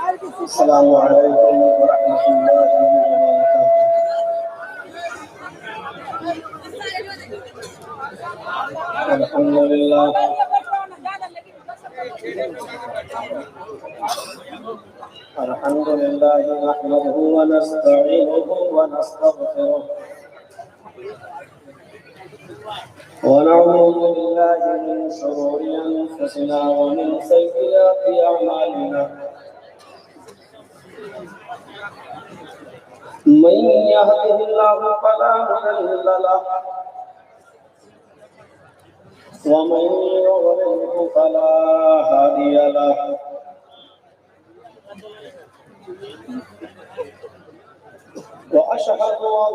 السلام علیکم ورحمۃ اللہ وبرکاتہ۔ الحمد للہ نحمده ونستعینه ونستغفره ونعوذ بالله من شرور انفسنا ومن سیئات اعمالنا، من يهده الله فلا مضل له ومن يضلل فلا هادي له، وأشهد أن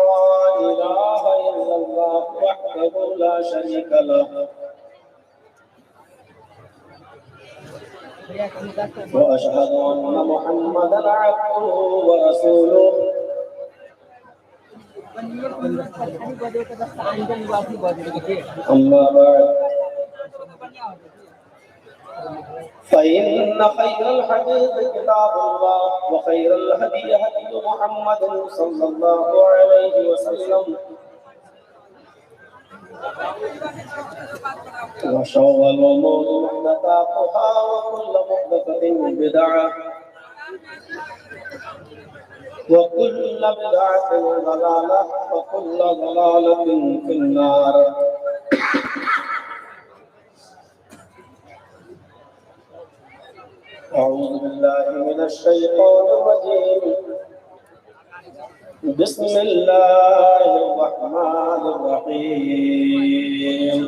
لا إله إلا الله وحده لا شريك له، وأشهد أن محمدا عبده ورسوله، أما بعد فإن خير الحديث كتاب الله، وخير الهدي هدي محمد صلى الله عليه وسلم، وشر الأمور محدثاتها وكل محدثة بدعة وكل بدعة ضلالة وكل ضلالة في النار۔ أعوذ بالله من الشيطان الرجيم، بسم الله الرحمن الرحيم۔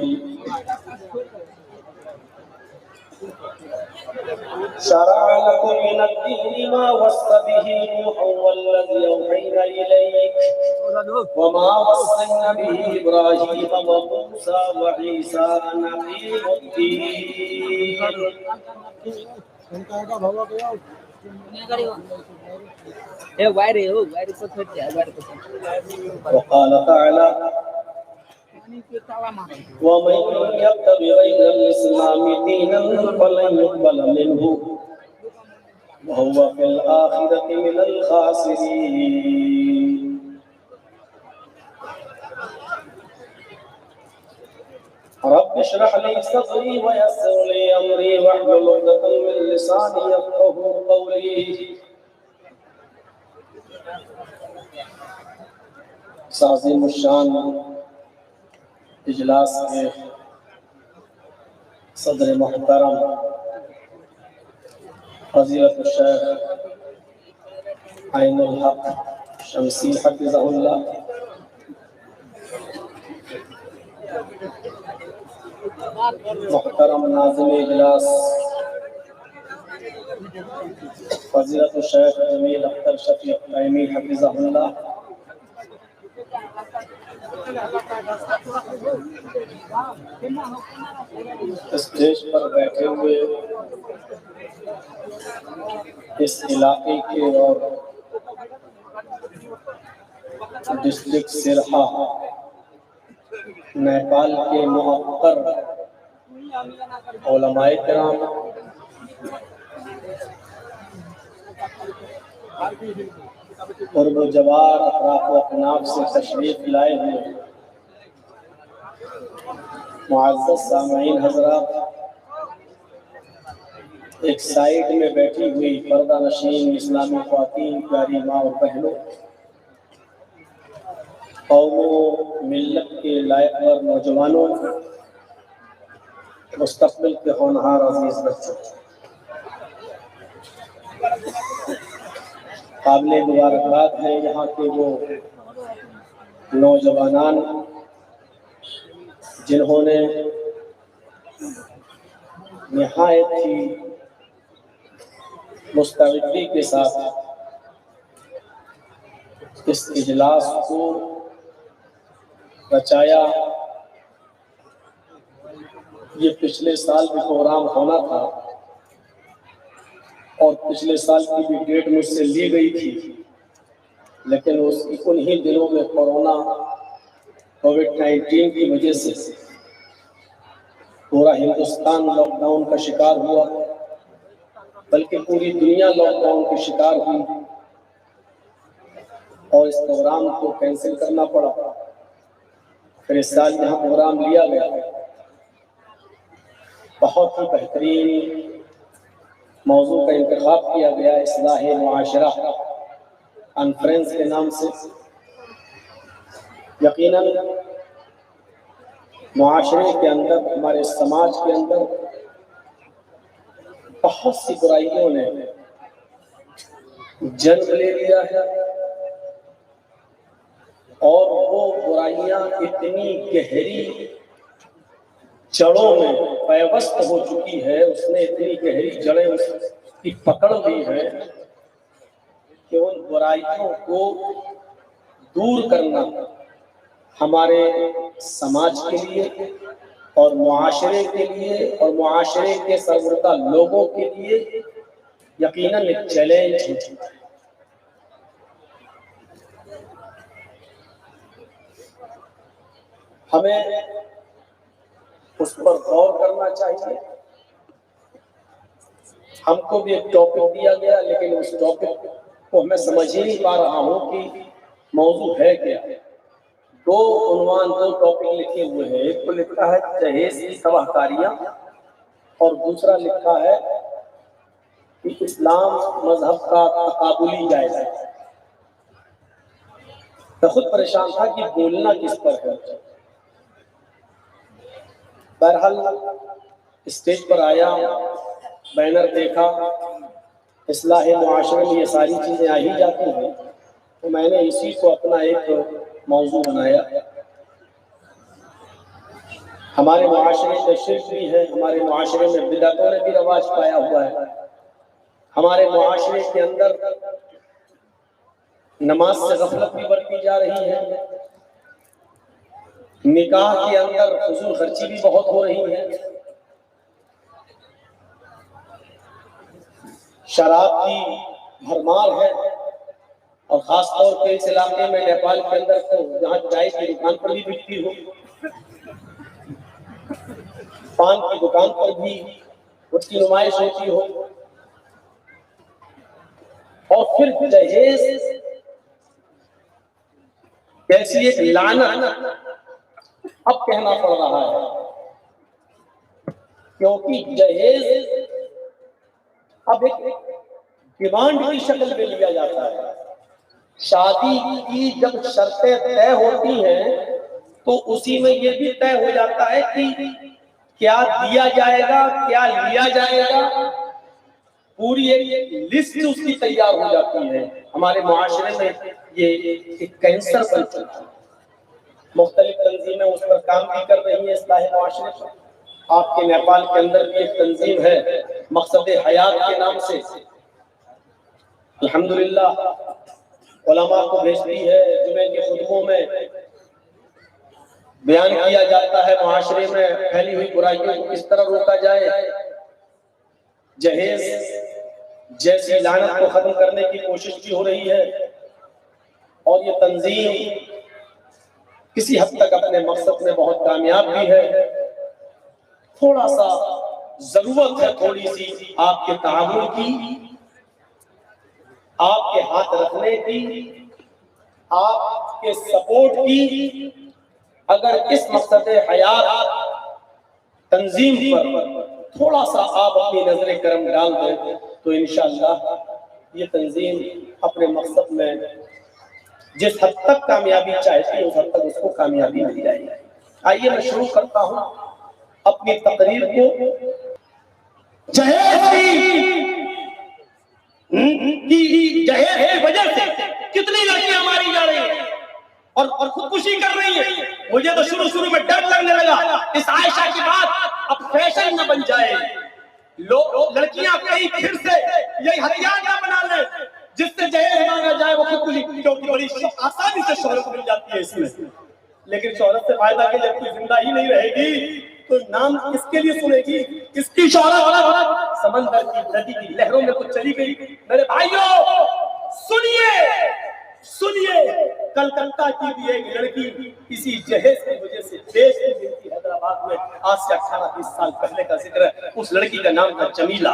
شرع لكم من الدين ما وصى به نوحا والذي أوحينا إليك وما وصينا به إبراهيم وموسى وعيسى أن أقيموا الدين۔ وقال تعالى: ومن يبتغ غير الإسلام دينا فلن يقبل منه وهو في الآخرة من الخاسرين۔ رب اشرح لي صدري ويسر لي أمري واحلل عقدة من لساني يفقهوا قولي۔ عظیم الشان اجلاس میں صدر محترم فضیلت الشیخ عین الحق شمسی حفظہ اللہ، محترم ناظم اجلاس فضیلت الشیخ جمیل اختر شفیق قائمی حفظہ اللہ، اسٹیج پر بیٹھے ہوئے اس علاقے کے اور ڈسٹرکٹ سرحا نیپال کے معطر علماء کرام، قرب و جوار اطراف و اکناف سے تشریف لائے ہوئے معزز سامعین حضرات، ایک سائیڈ میں بیٹھی ہوئی پردہ نشین اسلامی خواتین، پیاری ماں اور بہنوں، قوم و ملت کے لائق اور نوجوانوں، مستقبل کے ہونہار عزیز بچوں، قابل مبارکباد ہیں یہاں کے وہ نوجوانان جنہوں نے نہایت ہی مستعدی کے ساتھ اس اجلاس کو رچایا۔ یہ پچھلے سال بھی پروگرام ہونا تھا اور پچھلے سال کی بھی ڈیٹ مجھ سے لی گئی تھی، لیکن انہی دنوں میں کورونا کووڈ-19 کی وجہ سے پورا ہندوستان لاک ڈاؤن کا شکار ہوا بلکہ پوری دنیا لاک ڈاؤن کی شکار ہوئی اور اس پروگرام کو کینسل کرنا پڑا۔ پھر اس سال یہاں پروگرام لیا گیا، بہت ہی بہترین موضوع کا انتخاب کیا گیا، اصلاح معاشرہ کانفرنس کے نام سے۔ یقیناً معاشرے کے اندر، ہمارے سماج کے اندر بہت سی برائیوں نے جنم لے لیا ہے، اور وہ برائیاں اتنی گہری جڑوں میں پیوست ہو چکی ہے، اس نے اتنی گہری جڑیں اس کی پکڑ لی ہے کہ ان برائیوں کو دور کرنا ہمارے سماج کے لیے اور معاشرے کے لیے اور معاشرے کے سربراہ لوگوں کے لیے یقیناً ایک چیلنج ہے۔ ہمیں اس پر غور کرنا چاہیے۔ ہم کو بھی ایک ٹاپک دیا گیا، لیکن اس ٹاپک کو میں سمجھ ہی نہیں پا رہا ہوں کہ موضوع ہے کیا۔ دو عنوان، دو ٹاپک لکھے ہوئے ہیں، ایک کو لکھا ہے جہیز کی تباہ کاریاں اور دوسرا لکھا ہے کہ اسلام مذہب کا تقابلی جائزہ۔ میں خود پریشان تھا کہ بولنا کس پر ہے۔ بہرحال اسٹیج پر آیا، بینر دیکھا، اصلاح معاشرے میں یہ ساری چیزیں آ ہی جاتی ہیں، تو میں نے اسی کو اپنا ایک موضوع بنایا۔ ہمارے معاشرے میں شرک بھی ہے، ہمارے معاشرے میں بدعتوں نے بھی رواج پایا ہوا ہے، ہمارے معاشرے کے اندر نماز سے غفلت بھی برتی جا رہی ہے، نکاح کے اندر فضول خرچی بھی بہت ہو رہی ہے، شراب کی بھرمار ہے، اور خاص طور پہ اس علاقے میں نیپال کے اندر تو جہاں چائے کی دکان پر بھی بکتی ہو، پان کی دکان پر بھی اس کی نمائش ہوتی ہو، اور پھر جہیز کیسی ایک لعنت اب کہنا پڑ رہا ہے، کیونکہ جہیز اب ایک ڈیمانڈ کی شکل میں لیا جاتا ہے۔ شادی کی جب شرطیں طے ہوتی ہیں تو اسی میں یہ بھی طے ہو جاتا ہے کہ کیا دیا جائے گا، کیا لیا جائے گا، پوری ایک لسٹ اس کی تیار ہو جاتی ہے۔ ہمارے معاشرے میں یہ ایک کینسر بن چکا ہے، مختلف تنظیمیں اس پر کام بھی کر رہی ہیں اصلاح معاشرے پر۔ آپ کے نیپال کے اندر بھی ایک تنظیم ہے مقصد حیات کے نام سے، الحمدللہ علماء کو بھیجتی ہے، جمعے کے خطبوں میں بیان کیا جاتا ہے معاشرے میں پھیلی ہوئی برائیوں کو کس طرح روکا جائے، جہیز جیسی لعنت کو ختم کرنے کی کوشش بھی ہو رہی ہے، اور یہ تنظیم کسی حد تک اپنے مقصد میں بہت کامیاب بھی ہے۔ تھوڑا سا ضرورت ہے تھوڑی سی آپ کے تعاون کی، آپ کے ہاتھ رکھنے کی، آپ کے سپورٹ کی۔ اگر اس مقصد حیات تنظیم پر تھوڑا سا آپ اپنی نظر کرم ڈال دیں تو انشاءاللہ یہ تنظیم اپنے مقصد میں جس حد تک کامیابی چاہتی ہے اس حد تک اس کو کامیابی مل جائے گی۔ آئیے میں شروع کرتا ہوں اپنی تقریر کو جہیز کی وجہ سے کتنی لڑکیاں ماری جا رہی ہیں اور خودکشی کر رہی ہیں۔ مجھے تو شروع میں ڈر لگنے لگا اس عائشہ کی بات اب فیشن نہ بن جائے، لوگ لڑکیاں کہیں پھر سے یہی ہتھیار نہ بنا لیں جس سے جہیز مانگا جائے وہ خودکشی، کیونکہ بڑی آسانی سے شہرت مل جاتی ہے اس میں۔ لیکن شہرت سے فائدہ کہ جب کوئی زندہ ہی نہیں رہے گی تو نام کس کے لیے سنے گی، کس کی شہرت؟ سمندر کی ندی کی لہروں میں کچھ چلی گئی۔ میرے بھائیوں سنیے، کلکتہ کی بھی ایک لڑکی اسی جہیز کی وجہ سے دیش میں گئی تھی، حیدرآباد میں، آج سے 18-20 سال پہلے کا ذکر ہے۔ اس لڑکی کا نام تھا جمیلہ۔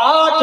8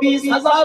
20,000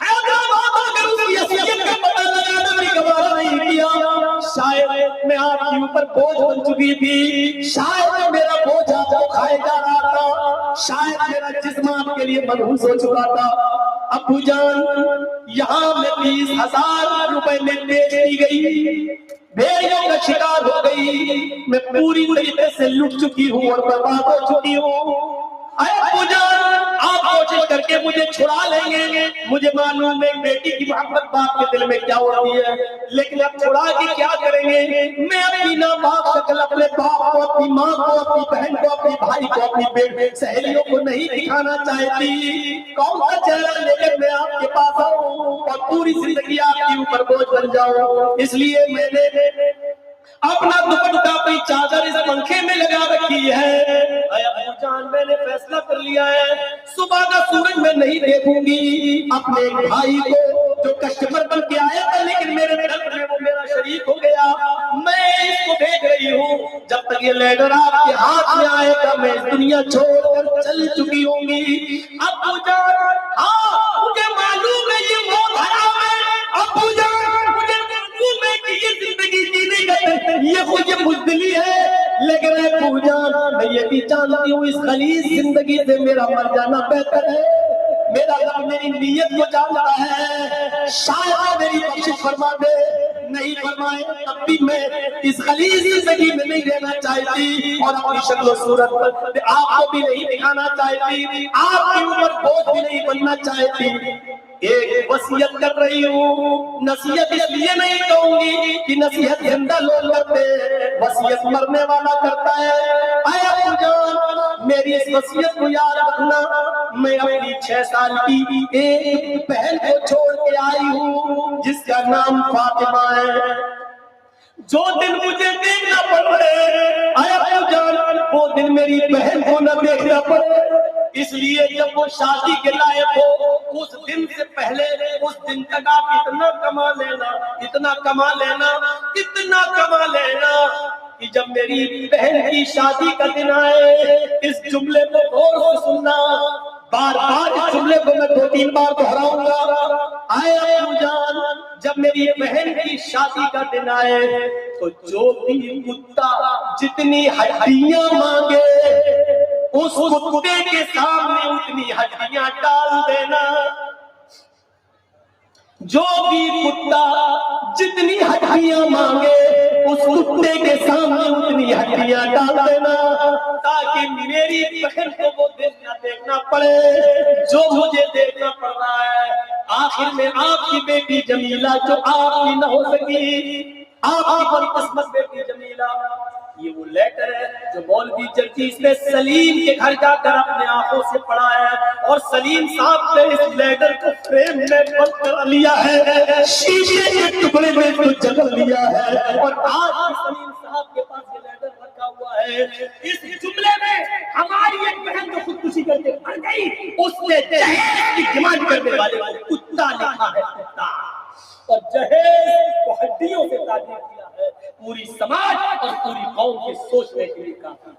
حیدرآباد اگر اس کی حیثیت کا پتہ لگانا بھی گوارا نہیں کیا، شاید میں آپ کے اوپر بوجھ بن چکی تھی، شاید میرا بوجھ آپ کو کھائے جا رہا تھا، شاید میرا جسم آپ کے لیے منحوس ہو چکا تھا۔ ابو جان یہاں میں 20,000 روپے میں بیچ دی گئی، بھیڑیوں کا شکار ہو گئی، میں پوری طریقے سے لٹ چکی ہوں اور برباد ہو چکی ہوں۔ اے ابو جان آپ کوشش کر کے مجھے چھڑا لیں گے، مجھے معلوم ہے بیٹی کی محبت باپ کے دل میں کیا ہوتی ہے، لیکن اب چھڑا کے کیا کریں گے؟ میں اپنی ناپاک شکل اپنے باپ کو، اپنی ماں کو، اپنی بہن کو، اپنے بھائی کو، اپنی بیٹی سہیلیوں کو نہیں دکھانا چاہتی۔ کون سا چہرہ لے کر میں آپ کے پاس آؤں اور پوری زندگی آپ کے اوپر بوجھ بن جاؤں؟ اس لیے میں نے اپنا دوپٹہ اپنی چادر اس پنکھے میں لگا رکھی ہے۔ اے ابو جان میں نے فیصلہ کر لیا ہے، صبح کا سورج میں نہیں دیکھوں گی اپنے بھائی کو جو کسٹمر بن کے آیا تھا لیکن میرے گھر میں وہ میرا شریک ہو گیا، میں اس کو دیکھ رہی ہوں جب تک یہ لیڈر آپ کے ہاتھ میں آئے گا میں اس دنیا چھوڑ کر چل چکی ہوں گی۔ ابو جان ہاں مجھے معلوم ہے یہ بہت حرام ہے، ابو جان مجھے معلوم ہے کہ یہ زندگی جینے کا یہ خود یہ بزدلی ہے، لیکن اے ابو جان میں یہ بھی جانتی ہوں اس خلیص زندگی سے میرا مر جانا بہتر ہے۔ میرا رب میری نیت کو جانتا ہے، شاید میری بخشش فرما دے، نہیں فرمائے تب بھی میں اس خلیص زندگی میں نہیں رہنا چاہتی اور اپنی شکل و صورت پر آپ کو بھی نہیں دکھانا چاہتی، آپ کی عمر بہت بھی نہیں بننا چاہتی۔ ایک وصیت کر رہی ہوں، نصیحت اس لیے نہیں کہوں گی کہ نصیحت زندہ لوگ کرتے، وصیت مرنے والا کرتا ہے۔ اے ابو جان میری اس وصیت کو یاد رکھنا، میں اپنی 6 سال کی ایک بہن کو چھوڑ کے آئی ہوں جس کا نام فاطمہ ہے۔ جو دن مجھے دیکھنا پڑے اے ابو جان وہ دن میری بہن کو نہ دیکھنا پڑے، اس لیے جب وہ شادی کے لائق ہو اس دن سے پہلے اس دن تک آپ اتنا کما لینا، اتنا کما لینا، اتنا کما لینا کہ جب میری بہن کی شادی کا دن آئے اس جملے کو غور سے سننا، بار بار اس جملے کو میں 2-3 بار دہراؤں گا۔ اے ابو جان جب میری بہن کی شادی کا دن آئے تو جو بھی کتا جتنی ہڈیاں مانگے اس کتے کے سامنے اتنی ہڈیاں ڈال دینا، جو بھی کتا جتنی ہڈیاں مانگے اس کتے کے سامنے اتنی ہڈیاں ڈال دینا تاکہ میری بہن کو وہ دن نہ دیکھنا پڑے جو مجھے دیکھنا پڑ رہا ہے۔ آخر میں آپ کی بیٹی جمیلہ جو آپ کی نہ ہو سکی، آپ کی بڑی قسمت بیٹی جمیلہ، یہ وہ لیٹر ہے جو مولوی جرجیس نے سلیم کے گھر جا کر اپنے آنکھوں سے پڑھا ہے اور سلیم صاحب نے اس لیٹر کو فریم میں بند کر لیا ہے، شیشے کے ٹکڑے میں تو جگہ لیا ہے اور آج سلیم صاحب کے پاس یہ لیٹر رکھا ہوا ہے۔ اس جملے میں ہماری ایک بہن جو خودکشی کر کے مر گئی اس نے جہیز کی ڈیمانڈ کرنے والے کو کتا لکھا ہے، کتا، اور جہیز کو ہڈیوں سے تعبیر کیا ہے۔ پوری سماج اور پوری قوم کے سوچنے کے لیے کافی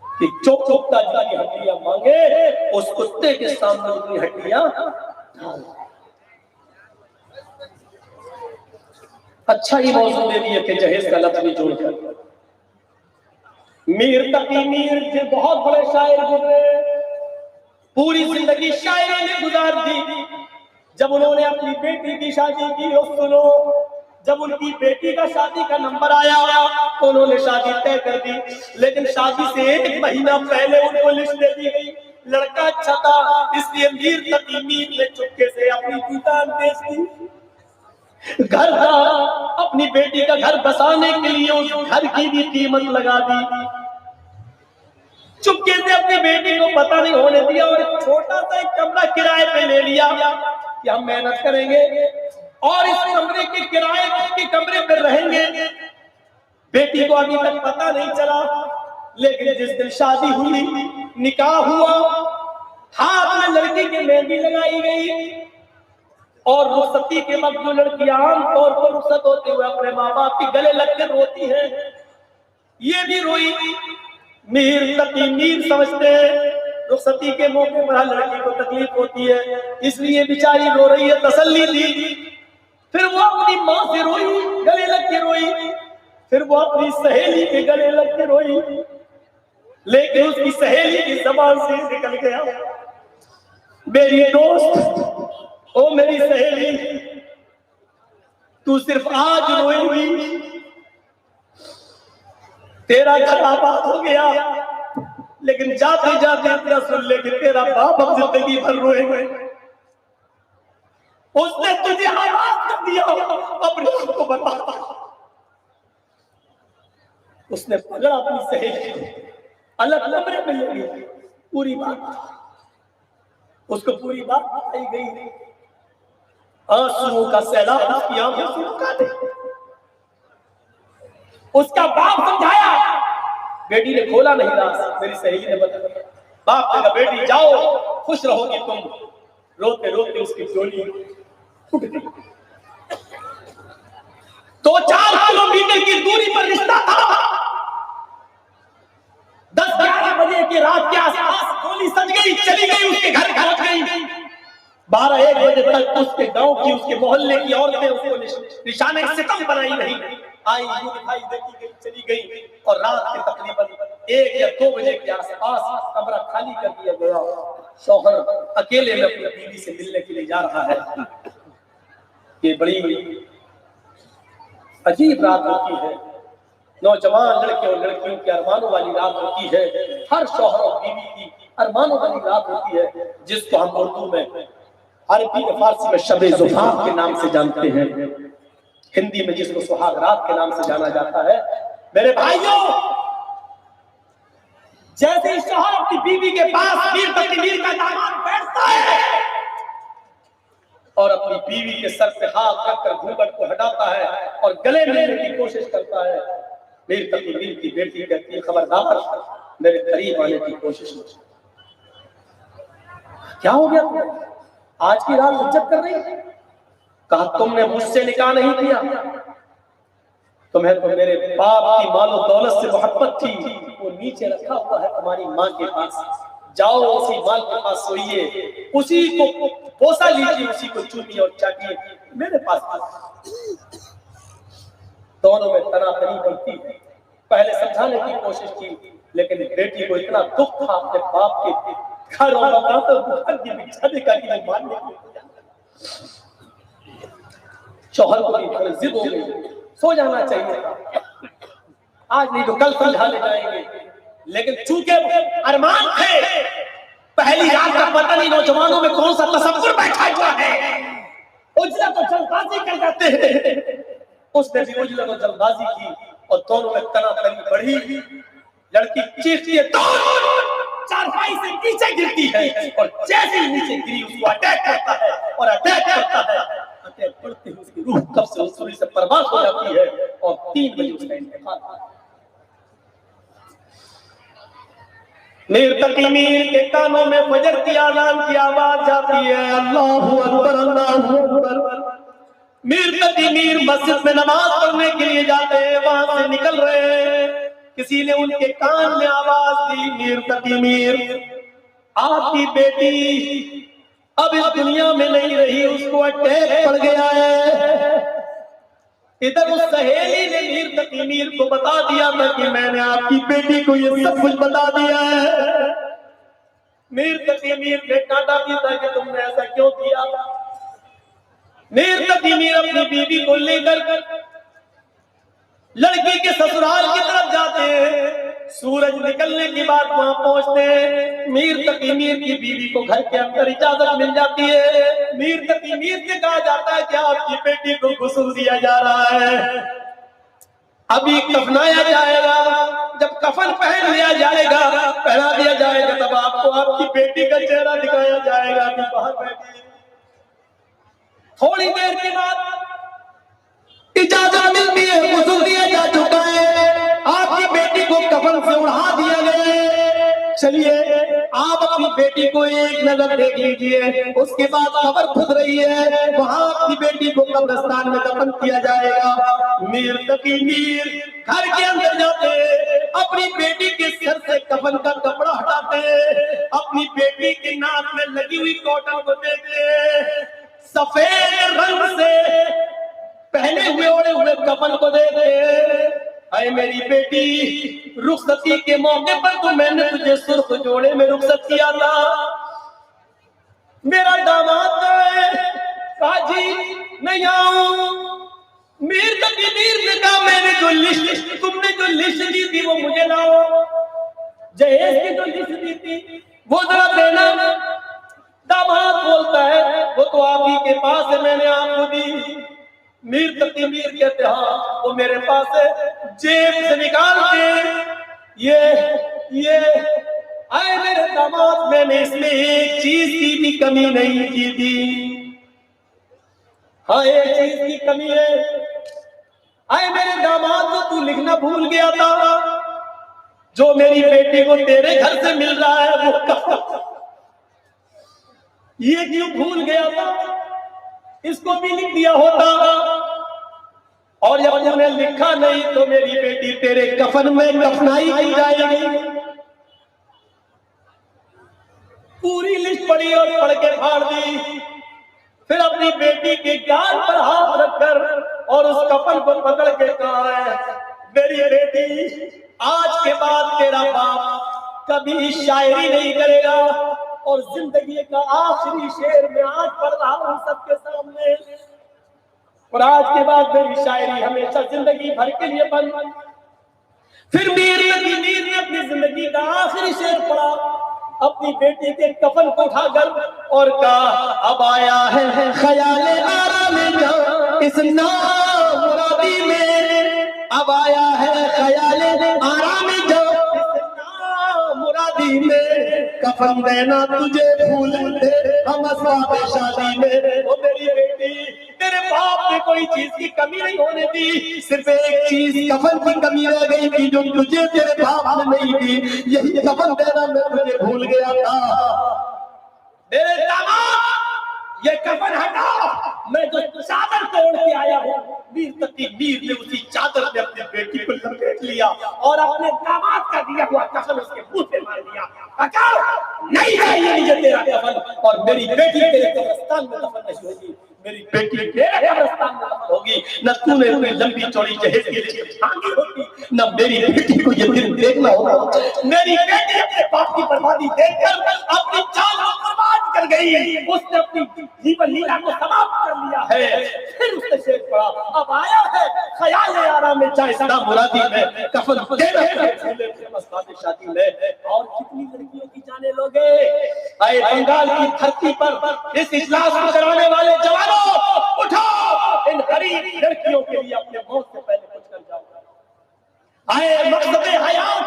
کہ چوک چوکتا جتنی ہڈیاں مانگے اس کتے کے سامنے اتنی ہڈیاں ڈال۔ اچھا ہی موضوع دے دیا کہ جہیز کا لفظ بھی جوڑ کر۔ میر تقی میر جو بہت بڑے شاعر گزرے، پوری زندگی شاعری میں گزار دی۔ جب انہوں نے اپنی بیٹی کی شادی کی، سنو جب ان کی بیٹی کا شادی کا نمبر آیا تو انہوں نے شادی طے کر دی، لیکن شادی سے 1 مہینہ پہلے ان کو لسٹ دے دی گئی۔ لڑکا اچھا تھا اس لیے میر تقی میر نے چپکے سے اپنی دکان بیچ دی، گھر تھا اپنی بیٹی کا گھر بسانے کے لیے اس گھر کی بھی قیمت لگا دی، چپکے سے اپنی بیٹی کو پتہ نہیں ہونے دیا اور ایک چھوٹا سا ایک کمرہ کرائے پہ لے لیا کہ ہم محنت کریں گے اور اس کمرے کے کرائے کے کمرے پہ رہیں گے۔ بیٹی کو ابھی تک پتہ نہیں چلا، لیکن جس دن شادی ہوئی، نکاح ہوا، ہاتھ میں لڑکی کی مہندی لگائی گئی اور رخصتی کے وقت جو لڑکی عام طور پر رخصت ہوتے ہوئے اپنے ماں باپ کے گلے لگ کر روتی ہے، یہ بھی روئی۔ میر تقی میر سمجھتے ہیں رخصتی کے موقع پر لڑکی کو تکلیف ہوتی ہے، اس لیے بیچاری رو رہی ہے، تسلی دی۔ پھر وہ اپنی ماں سے روئی، گلے لگ کے روئی، پھر وہ اپنی سہیلی کے گلے لگ کے روئی، لیکن اس کی سہیلی کی زبان سے نکل گیا، میری دوست، او میری سہیلی، تو صرف آج روئی ہوئی، تیرا گھر آباد ہو گیا، لیکن جاتے جاتے اتنا سن لے کہ تیرا باپ اب زندگی بھر روئے ہوئے، اس نے تجھے آباد کر دیا، اپنے آپ کو بتا۔ اس نے پکڑا اپنی سہیلی کو، الگ کمرے میں لے گئی، پوری بات اس کو پوری بات بتائی گئی، آنسوؤں کا سیلاب اس کی آنکھوں سے رکا دے۔ اس کا باپ سمجھایا، بیٹی نے کھولا نہیں راز، میری سہیلی نے بتایا، باپ نے کہا بیٹی جاؤ خوش رہو گی تم، روتے روتے اس کی ڈولی ٹوٹ گئی۔ 2-4 کلومیٹر کی دوری پر رشتہ تھا، 10-11 بجے کی رات کے آس پاس گولی سج گئی، چلی گئی، اس کے گھر پہنچ گئی، 12-1 بجے تک اس کے گاؤں کی، اس کے محلے کی عورتیں اس کو نشانہ ستم بنائی رہی، آئی یوں دکھائی دیتی گئی، چلی گئی، اور رات کے تقریباً 1 یا 2 بجے کے آس پاس کمرہ خالی کر دیا گیا، شوہر اکیلے میں اپنی بیوی سے ملنے کے لیے جا رہا ہے۔ یہ بڑی عجیب رات ہوتی ہے، نوجوان لڑکے اور لڑکیوں کی ارمانوں والی رات ہوتی ہے، ہر شوہر اور بیوی کی ارمانوں والی رات ہوتی ہے، جس کو ہم اردو میں، عربی اور فارسی میں شب زفاف کے نام سے جانتے ہیں، ہندی میں جس کو سہاگ رات کے نام سے جانا جاتا ہے۔ میرے بھائیوں، جیسے ہی شوہر اپنی بیوی کے پاس میر تقی میر کا داماد بیٹھتا ہے اور اپنی بیوی کے سر پہ ہاتھ رکھ کر گھونگھٹ کو ہٹاتا ہے اور گلے ملنے کی کوشش کرتا ہے، میر تقی میر کی بیٹی کہتی ہے خبردار میرے قریب آنے کی کوشش نہیں۔ کیا ہو گیا تمہیں؟ آج کی رات حجت کر رہی ہے؟ کہا تم نے مجھ سے نکاح نہیں کیا، تمہیں تو میرے باپ کی مال و دولت سے محبت تھی، وہ نیچے رکھا ہوا ہے تمہاری ماں کے پاس، جاؤ اسی مال کے پاس سوئیے، اسی کو بوسہ لیجیے، اسی کو چومیے اور چاٹیے، میرے پاس دونوں میں تناقض بڑھتی ہے۔ پہلے سمجھانے کی کوشش کی، لیکن بیٹی کو اتنا دکھ تھا اپنے باپ کے گھر اور گھر کی بچھانے کا کہ وہ ماننے کو شوہر کو بھی تھوڑی ضد ہو گئی، سو جانا چاہیے تھا، آج نہیں تو کل سمجھا لے جائیں گے، لیکن چونکہ ارمان تھے، پہلی رات کا پتہ نہیں نوجوانوں میں کون سا تصور بیٹھا ہوا ہے، اجلت و جلد بازی کر جاتے ہیں، اس نے بھی اجلت و جلد بازی کی اور دونوں میں تناقض بڑھی، لڑکی چیختی ہے چارپائی سے نیچے گرتی ہے، اور جیسے ہی نیچے گری اس کو اٹیک کرتا ہے، اور اٹیک کرتا ہے، اٹیک کرتے ہوئے اس کی روح کب سے اس سوری سے پرواز ہو جاتی ہے، اور 3 بجے اس کا انتقال ہے۔ میر تقی میر کے کانوں میں فجر کی اذان کی آواز جاتی ہے، اللہ اکبر اللہ اکبر۔ میر تقی میر مسجد میں نماز پڑھنے کے لیے جاتے ہیں، وہاں سے نکل رہے ہیں، کسی نے ان کے کان میں آواز دی، میر تقی میر آپ کی بیٹی اب اس دنیا میں نہیں رہی، اس کو اٹیک پڑ گیا ہے۔ ادھر اس سہیلی نے میر تقی میر کو بتا دیا تھا کہ میں نے آپ کی بیٹی کو یہ سب کچھ بتا دیا ہے۔ میر تقی میر نے ڈانٹا بھی تھا کہ تم نے ایسا کیوں کیا۔ میر تقی میر اپنی بیوی کو لے کر لڑکی کے سسرال کی طرف جاتے ہیں، سورج نکلنے کے بعد وہاں پہنچتے ہیں، میر تقی میر کی بیوی کو گھر کے اندر اجازت مل جاتی ہے، میر تقی میر سے کہا جاتا ہے کہ آپ کی بیٹی کو غسل دیا جا رہا ہے، ابھی کفنایا جائے گا، جب کفن پہن لیا جائے گا، پہنا دیا جائے گا، تب آپ کو آپ کی بیٹی کا چہرہ دکھایا جائے گا، ابھی باہر بیٹھی ہے۔ تھوڑی دیر کے بعد اجازت ملتی ہے، غسل دیا جا چکا ہے، آپ کی بیٹی کو کفن سے اڑا دیا گیا ہے، چلیے آپ اپنی بیٹی کو ایک نظر دیکھ لیجئے، اس کے بعد قبر کھد رہی ہے، وہاں اپنی بیٹی کو قبرستان میں دفن کیا جائے گا۔ میر تقی میر گھر کے اندر جاتے، اپنی بیٹی کے سر سے کفن کا کپڑا ہٹاتے، اپنی بیٹی کی ناک میں لگی ہوئی کاٹن کو دیکھے، سفید رنگ سے پہنے ہوئے اوڑے ہوئے کفن کو دیکھے، اے میری بیٹی رخصتی کے موقع پر تو میں نے تجھے سرخ جوڑے میں رخصت کیا تھا، میرا داماد ہے قاضی نہیں آؤں، میر نے کہا میں نے جو لسٹ تم نے جو لسٹ دی تھی وہ مجھے لاؤ، جہیز کی جو لسٹ دی تھی وہ ذرا دینا۔ داماد بولتا ہے وہ تو آپ ہی کے پاس ہے، میں نے آپ کو دی۔ میر کہتے ہاں وہ میرے پاس ہے، جیب سے نکال کے یہ آئے میرے داماد، میں نے اس میں ایک چیز کی بھی کمی نہیں کی تھی، ہاں ایک چیز کی کمی ہے، آئے میرے داماد تو لکھنا بھول گیا تھا، جو میری بیٹی کو تیرے گھر سے مل رہا ہے وہ کفن، یہ کیوں بھول گیا تھا، اس کو بھی لکھ دیا ہوتا، اور جب انہوں نے لکھا نہیں تو میری بیٹی تیرے کفن میں کفنائی کی جائے گی۔ پوری لسٹ پڑھی اور پڑھ کے پھاڑ دی، پھر اپنی بیٹی کے گال پر ہاتھ رکھ کر اور اس کفن کو پکڑ کے کہا ہے میری بیٹی آج کے بعد تیرا باپ کبھی شاعری نہیں کرے گا، اور زندگی کا آخری شعر میں آج پڑھ رہا ہوں سب کے سامنے، اور آج کے بعد میری شاعری ہمیشہ زندگی بھر کے لیے بند۔ پھر میری نے اپنی زندگی کا آخری شعر پڑھا، اپنی بیٹی کے کفن کو اٹھا کر اور کہا اب آیا ہے خیال آرام جاں اس نامرادی میں، اب آیا ہے خیال آرام جاں اس نامرادی میں، کفن دینا تجھے بھول دے ہم اسباب شادی میں۔ وہ میری بیٹی تیرے باپ نے کوئی چیز کی کمی نہیں ہونے دی، صرف ایک چیز کفن کی کمی رہ گئی تھی جو تجھے تیرے باپ نے نہیں دی، یہی کفن دینا میں تجھے بھول گیا تھا۔ میرے داماد یہ کفن ہٹا، میں جو چادر توڑ کے آیا ہوں، میر نے اسی چادر میں اپنی بیٹی کو لپیٹ لیا اور اپنے داماد کا دیا ہوا کفن اس کے منہ پہ مار دیا، نہیں ہے یہ تیرا کفن، اور میری بیٹی تیرے قبرستان میں دفن نہیں ہوگی، میری بیٹی میرے قبرستان میں دفن ہوگی، نہ تو نے کوئی لمبی چوڑی جہیز کی لسٹ مانگی ہوگی، نہ میری بیٹی کو یہ دن دیکھنا ہوگا۔ میری بیٹی اپنے باپ کی بربادی دیکھ کر اپنی جان کو برباد کر گئی، اس نے اپنی جیون لیلا کو سماپت کر لیا ہے۔ پھر اس نے شعر پڑھا اب آیا ہے خیال آرام میں چاہے مرادی میں، کفن دینا شادی میں۔ اور کتنی لڑکیوں کی جانیں لوگے، اے بنگال کی دھرتی پر اس اجلاس کو کرانے والے جوانوں اٹھو، ان غریب لڑکیوں کے لیے اپنے موت سے پہلے کچھ کر جاؤ۔ اے مقصد حیات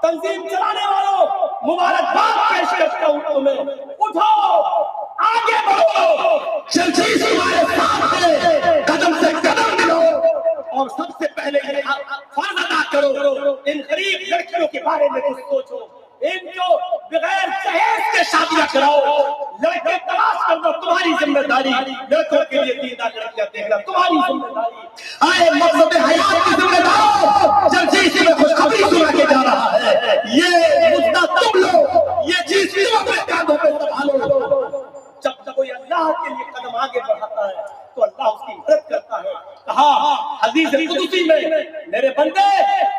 تنظیم چلانے والوں مبارکباد پیش کرتا ہوں تمہیں، اٹھو آگے بڑھو، جلسیس ہمارے ساتھ ہے، قدم سے قدم ملو، اور سب سے پہلے یہ فرض ادا کرو ان غریب لڑکیوں کے بارے میں کچھ سوچو، ان کو بغیر جہیز کے شادیاں کراؤ، لڑکے تلاش کرنا تمہاری ذمہ داری، لڑکوں کے لیے دیندار لڑکیاں دیکھنا تمہاری ذمہ داری۔ آئے مقصد حیات کی ذمہ داروں، جلسیس میں خوشخبری سنا کے جا رہا ہے، یہ مدعا تم لو، یہ چیز تم اپنے کاندھوں پہ سنبھالو۔ جب کوئی اللہ کے لیے قدم آگے بڑھاتا ہے تو اللہ اس کی مدد کرتا ہے۔ کہا حدیث قدسی میں میرے بندے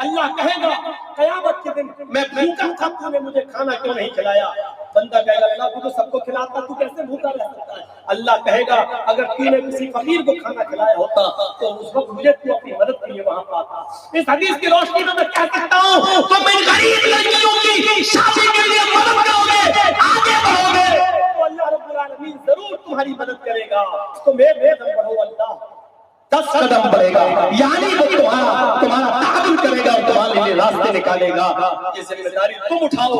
اللہ کہے گا قیامت کے دن میں بھوکا تھا تو نے مجھے کھانا کیوں نہیں کھلایا، بندہ کہے گا اللہ تو سب کو کھلاتا تو کیسے بھوکا رہ سکتا ہے، اللہ کہے گا اگر تو نے کسی فقیر کو کھانا کھلایا ہوتا تو اس وقت مجھے تو اپنی مدد کے لیے وہاں پاتا۔ اس حدیث کی روشنی میں کہہ سکتا ہوں تم ان غریب لڑکیوں کی شادی کے لیے مدد کرو گے، آگے بڑھو گے تو اللہ رب العالمین ضرور تمہاری مدد کرے گا۔ تم ایک قدم بڑھو، اللہ 10 قدم بڑھے گا، یعنی وہ تمہارا تعاون کرے گا اور تمہارے لیے راستے نکالے گا۔ یہ ذمہ داری تم اٹھاؤ،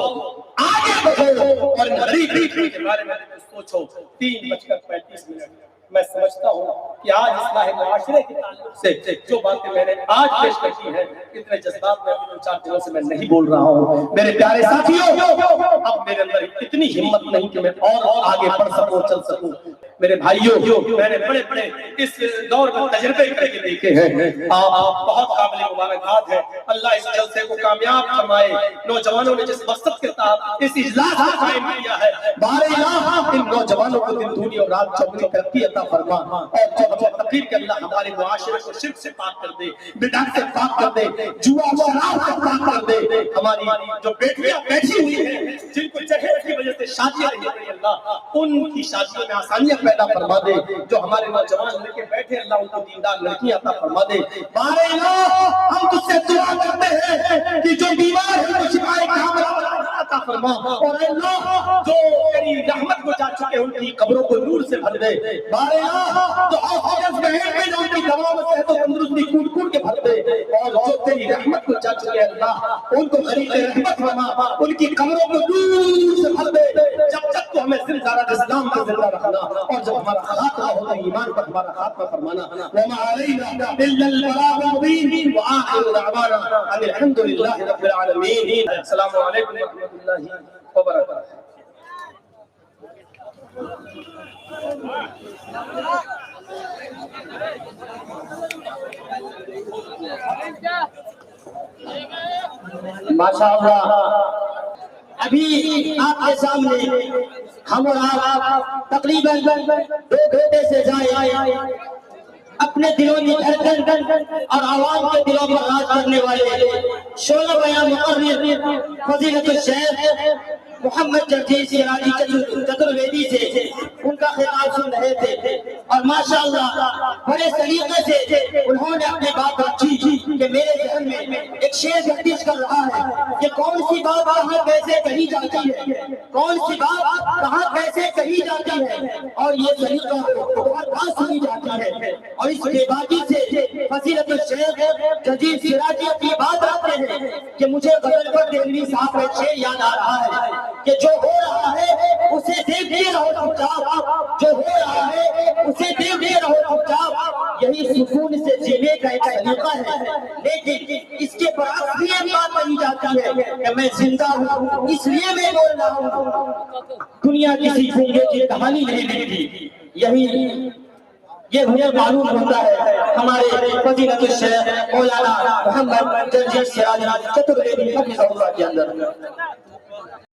آگے بڑھو اور ان غریب لڑکیوں کے بارے میں سوچو۔ 3:35 میں سمجھتا ہوں کہ آج اصلاح معاشرے کے تعلق سے جو باتیں میں نے آج پیش کی ہیں، اتنے جذبات میں ابھی 2-4 دنوں سے میں نہیں بول رہا ہوں۔ میرے پیارے ساتھیوں، اب میرے اندر اتنی ہمت نہیں کہ میں اور آگے بڑھ سکوں، چل سکوں۔ میرے بھائیوں میں نے بڑے بڑے اس دور میں تجربے کر کے دیکھے ہیں، آپ بہت قابل مبارکباد ہے، اللہ اس جلسے کو کامیاب فرمائے۔ نوجوانوں نے جس مقصد کے ساتھ اس اجلاس کو قائم کیا ہے، بار الہ ان نوجوانوں کو دن دنیا اور رات چوگنی ترقی عطا فرما، اور جو ہم تقریر کے اللہ ہمارے معاشرے کو شرک سے پاک کر دے، بدعت سے پاک کر دے، جوا شراب سے پاک کر دے۔ ہماری جو بیٹیاں بیٹھی ہوئی ہیں جن کو جہیز کی وجہ سے شادیاں نہیں ہوئی، اللہ ان کی شادیوں میں آسانیاں پیدا فرما دے۔ جو ہمارے نوجوان لڑکے بیٹھے اللہ ان کو دیندار لڑکیاں عطا فرما دے۔ بارے الہ ہم تجھ سے دعا کرتے ہیں کہ جو بیمار ہے وہ شفائے کاملہ عطا فرما، اور اللہ جو تیری رحمت کو جا چکے ان کی قبروں کو نور سے بھر دے۔ بارے الہ جو آخرت میں ہیں جو ان کی دوا میں صحت و تندرستی کوٹ کوٹ کے بھر دے، اور جو تیری رحمت کو جا چکے اللہ ان کو غریق رحمت فرما، ان کی قبروں کو نور سے بھر دے۔ جب تک تو ہمیں زندہ اسلام کا زندہ رکھنا، اور جب ہمارا خاتمہ ہوگا ایمان پر ہمارا خاتمہ فرمانا۔ وما علینا الا البلاغ المبین، وآخر دعوانا ان الحمد للہ رب العالمین۔ السلام علیکم ورحمۃ اللہ وبرکاتہ۔ ماشاء اللہ، ابھی آپ کے سامنے ہم اور آپ تقریباً 2 گھنٹے سے زائد اپنے دلوں کی دھڑکن اور عوام کے دلوں پر راج کرنے والے شعلہ بیان مقرر فضیلت الشیخ محمد جرجیس سراجی چترویدی سے ان کا خطاب سن رہے تھے، اور ماشاءاللہ بڑے سلیقے سے انہوں نے اپنی بات رکھی کہ میرے ذہن میں ایک شعر گردش کر رہا ہے کہ کون سی بات کہاں کیسے کہی جاتی ہے، کون سی بات کہاں کیسے کہی جاتی ہے، اور یہ سلیقہ ہر بات سنی جاتی ہے۔ اور اس بے باکی سے فضیلت الشیخ جرجیس سراجی اپنی بات رکھتے ہیں کہ مجھے غزل پر دہلوی صاحب کا شعر یاد آ رہا ہے کہ جو ہو رہا ہے اسے دیکھتے رہو چپ چاپ، جو ہو رہا ہے اسے دیکھتے رہو چپ چاپ، یہی سکون سے جینے کا ایک طریقہ ہے۔ لیکن اس کے برعکس بھی ایک بات کہی جاتی ہے کہ میں زندہ ہوں اس لیے میں بول رہا ہوں، دنیا کسی گھوڑے کی کہانی نہیں لکھتی، یہ ہمیں معلوم ہوتا ہے ہمارے فضیلت الشیخ مولانا محمد جرجیس سراجی چترویدی حفظہ اللہ کے اندر۔